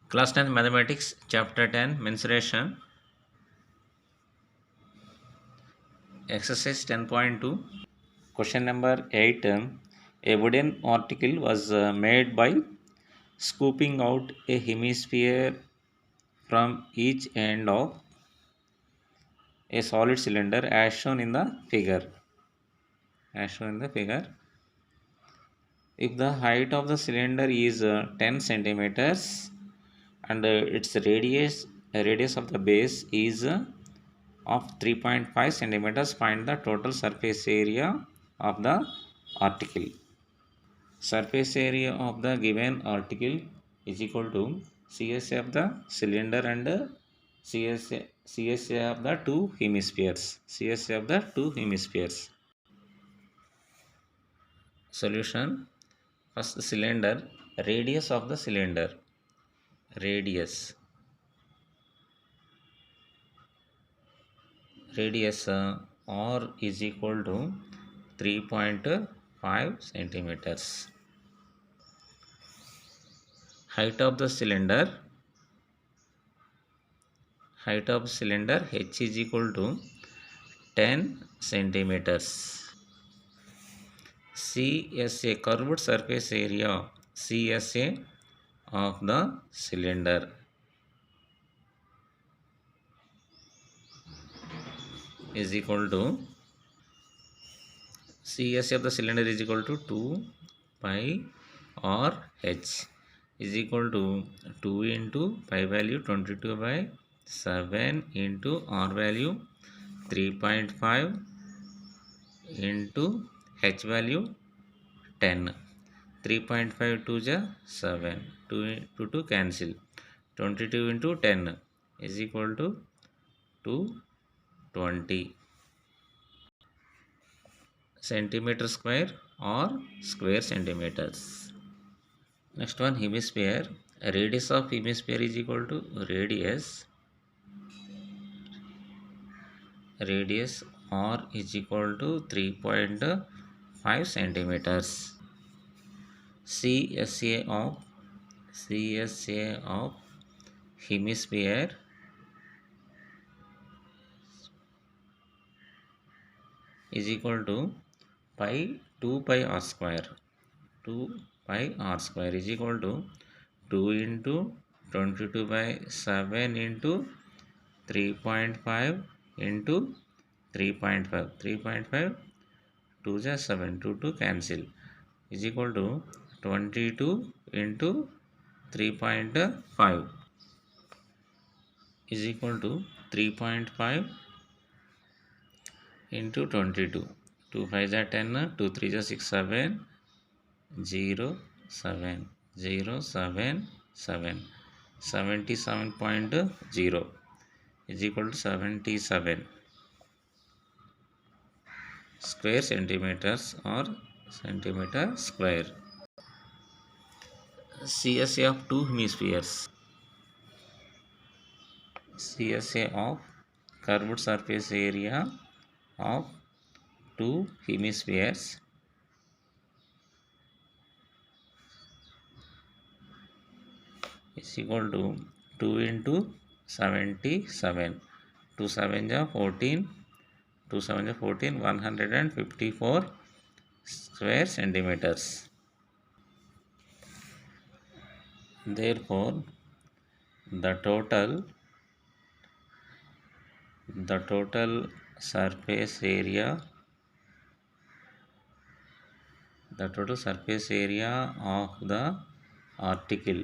Class 10th Mathematics, Chapter 10, Mensuration, Exercise 10.2. Question number 8. A wooden article was made by scooping out a hemisphere from each end of a solid cylinder as shown in the figure. If the height of the cylinder is 10 centimeters and its radius of the base is of 3.5 centimeters, find the total surface area of the article. Surface area of the given article is equal to CSA of the cylinder and CSA of the two hemispheres. CSA of the two hemispheres. Solution. First, cylinder, radius of the cylinder. Radius R is equal to 3.5 centimeters. Height of the cylinder H is equal to 10 centimeters. CSA, curved surface area, CSA of the cylinder is equal to CSA of the cylinder is equal to 2 pi r h is equal to 2 into pi value 22 by 7 into r value 3.5 into h value 10. 3.5 to the 7. 2 cancel. 22 into 10 is equal to 220 centimeter square or square centimeters. Next one, hemisphere. Radius of hemisphere is equal to radius R is equal to 3.5 centimeters. CSA of hemisphere is equal to 2 pi r square. 2 pi r square is equal to 2 into 22 by 7 into 3.5 into 3.5. 3.5 2 is 7. 2 cancel is equal to 22 into 3.5 is equal to 3.5 into 22. 2 5 is 10, 2 3 is 6, 7, 0, 7, 0, 7, 7. 77.0 is equal to 77 square centimeters or centimeter square. CSA of two hemispheres. CSA of curved surface area of two hemispheres is equal to 2 into 77. 2 7 is 14. 2 7 is 14. 154 square centimeters. Therefore, the total surface area of the article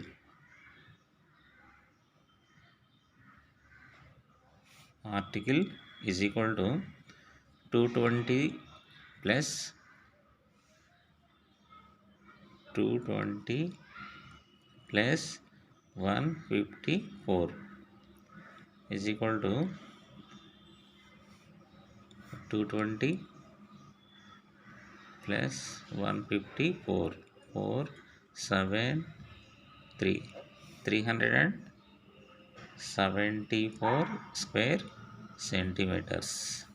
is equal to 220 plus 220 plus 154 is equal to 220 plus 154 4 7 3 374 square centimeters.